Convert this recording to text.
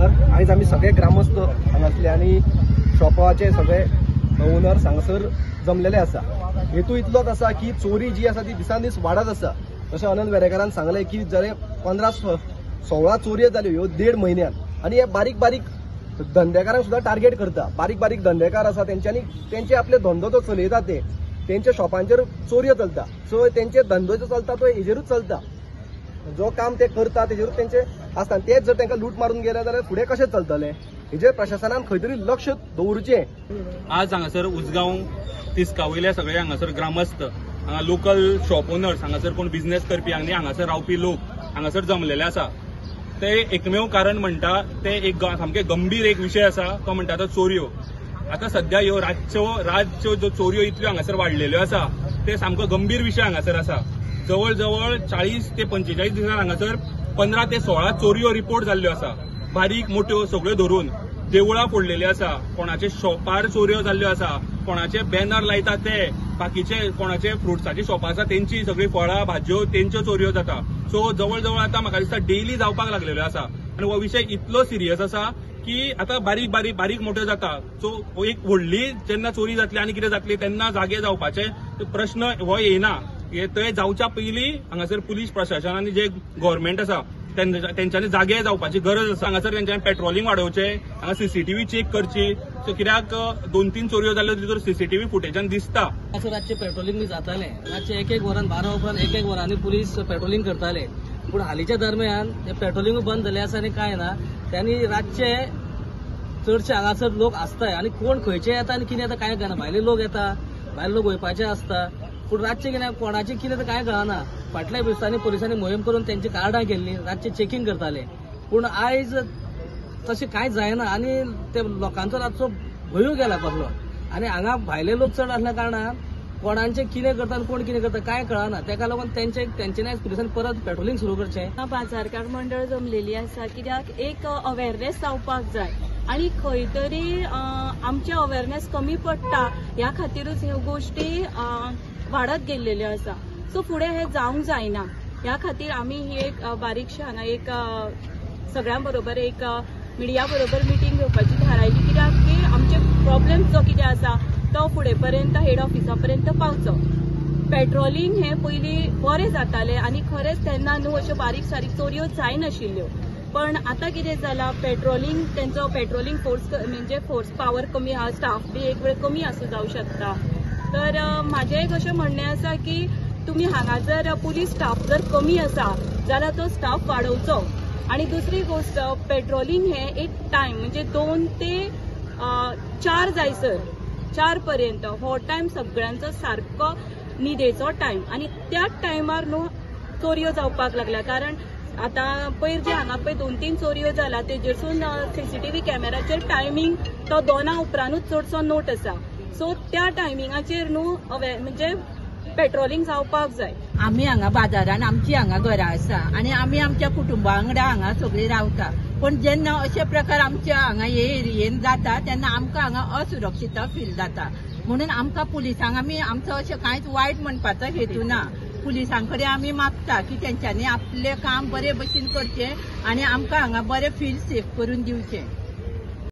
हांगासर आयज आमी सगळे ग्रामस्थ हांगासले आनी शॉपाचे सगळे ओनर्स हांगासर जमलेले आसा। हेतू इतलोच आसा की चोरी जी आसा ती दिसान दीस वाडत आसा। जशें अनंत वेरेकारान सांगलें की जरे 15-16 चोरयो जाल्यो ह्यो 1.5 म्हयन्यात आनी हे बारीक बारीक धंदेकारांक सुद्धा टार्गेट करता। बारीक बारीक धंदेकार आसा तेंच्यांनी तेंचे आपले धंदो जो चलयता तेंच्या शॉपांचेर चोरयो चलता। सो तेंचे धंदो जो चलता तो हेजेरूच चलता, जो काम ते करता तेजेरूच तेंचे आसता। तेच जर तांकां लूट मारून गेले जाल्यार फुडें कशें चलतलें हेजेर प्रशासनान खंय तरी लक्ष दवरचें। आज हांगासर उजगांव तिस्कावयले सगळे हांगासर ग्रामस्थ हांगा लोकल शॉप ओनर्स हांगासर कोण बिझनेस करपी आनी हांगासर रावपी लोक हांगासर जमलेले आसा। ते एकमेव कारण म्हणटा ते एक सामके गंभीर एक विशय आसा, तो म्हणटा तो चोरयो। आता सध्या ह्यो रातच्यो ज्यो चोरयो इतल्यो हांगासर वाडलेल्यो आसा ते सामको गंभीर विशय हांगासर आसा। जवळ जवळ 40 ते 45 दिसान हांगासर 15 ते 16 चोरयो रिपोर्ट जाल्ल्यो आसा। बारीक मोठ्यो सगळ्यो धरून देवळां फोडलेली आसा, कोणाचे शॉपार चोरयो जाल्ल्यो आसा, कोणाचे बॅनर लायता ते, बाकीचे कोणाचे फ्रुट्साची शॉपां आसा तेंची सगळी फळां भाज्यो तेंच्यो चोरयो जाता। सो जवळ जवळ आता म्हाका दिसता डेली जावपाक लागलेलो आसा आनी हो विशय इतलो सिरियस आसा की आता बारीक बारीक बारीक मोठ्यो जाता। सो एक व्हडली जेन्ना चोरी जातली आनी कितें जातली तेन्ना जागे जावपाचे प्रश्न हो येना। ते जावच्या पयलीं हांगासर पुलीस प्रशासन आनी जे गव्हर्नमेंट आसा तेंच्यांनी जागे जावपाची गरज आसा। हांगासर तेंच्यांनी पेट्रोलिंग वाडोवचें, हांगा सीसीटीव्ही चेक करची। सो कित्याक 2-3 चोरयो जाल्यो तितूर सीसीटीव्ही फुटेजान दिसता। रातचे पेट्रोलिंग बी जाताले, रातचे एक वरान 12 उपरांत एक वरांनी पुलीस पेट्रोलिंग करताले। पूण हालींच्या दरम्यान ते पेट्रोलिंग बंद झाले आसा आनी कांय ना। त्यांनी रातचे चडशे हांगासर लोक आसताय आनी कोण खंयचे येता आनी कितें येता कांय कळना। भायले लोक येता, भायले लोक वयपाचे आसता, पूण रातचे कितें कोणाचे कितें तें कांय कळना। फाटल्या दिसांनी पुलिसांनी मोहीम करून तेंची कार्डां केल्ली, रातचे चेकिंग करताले। पूण आयज तशें कांय जायना आनी ते लोकांचो रातचो भंय गेला कसलो। आनी हांगा भायले लोक चड आसल्या कारणान कोणाचें कितें करता आनी कोण कितें करता कांय कळना। तेका लागून तेंच्यांनी पुलिसांनी परत पेट्रोलिंग सुरू करचें। बाजारकार मंडळ जमलेली आसा कित्याक एक अवेरनेस जावपाक जाय आनी खंय तरी आमचे अवेरनेस कमी पडटा ह्या खातीरच ह्यो गोश्टी वाडत गेल्ल्यो आसा। सो फुडें हे जावंक जायना, ह्या खातीर आमी ही एक बारीकशी हांगा एक सगळ्यां बरोबर एक मिडिया बरोबर मिटींग घेवपाची थारायली कित्याक की आमचे प्रॉब्लेम जो कितें आसा तो फुडें पर्यंत हेड ऑफिसा पर्यंत पावचो। पेट्रोलिंग हे पयलीं बरें जातालें आनी खरेंच तेन्ना न्हू अश्यो बारीक सारीक चोरयो जायनाशिल्ल्यो। पण आता कितें जाला पेट्रोलिंग तेंचो पेट्रोलिंग फोर्स म्हणजे फोर्स पावर कमी आहा, स्टाफ बी एक वेळ कमी आसूं जावं शकता। तर म्हाजें एक अशें म्हणणें आसा की तुमी हांगा जर पुलीस स्टाफ जर कमी आसा जाल्यार तो स्टाफ वाडोवचो। आणि दुसरी गोष्ट पेट्रोलिंग हे एक टाइम म्हणजे 2 ते 4 जायसर 4 पर्यंत हो टाइम सगळ्यांचो सारको न्हिदेचो टाइम आनी त्या टायमार न्हू चोरयो जावपाक लागल्या। कारण आता पयर जे हांगा पळय 2-3 चोरयो जाला तेजेरसून सीसीटीव्ही कॅमेराचेर टायमिंग तो 2 उपरांतूच चडसो नोट आसा। सो त्या टायमिंगाचेर न्हू म्हणजे पेट्रोलिंग जावपाक जाय। आमी हांगा बाजारान आमची हांगा घरां आसा आनी आमी आमच्या कुटुंबा वांगडा हांगा सगळीं रावता। पण जेन्ना अशे प्रकार आमच्या हांगा हे एरियेन जाता तेन्ना आमकां हांगा असुरक्षिता फील जाता। म्हणून आमकां पुलिसांक आमी आमचो अशें कांयच वायट म्हणपाचो हेतू ना। पुलिसां कडेन आमी मागता की तेंच्यांनी आपलें काम बरे भशेन करचें आनी आमकां हांगा बरें फील सेफ करून दिवचें।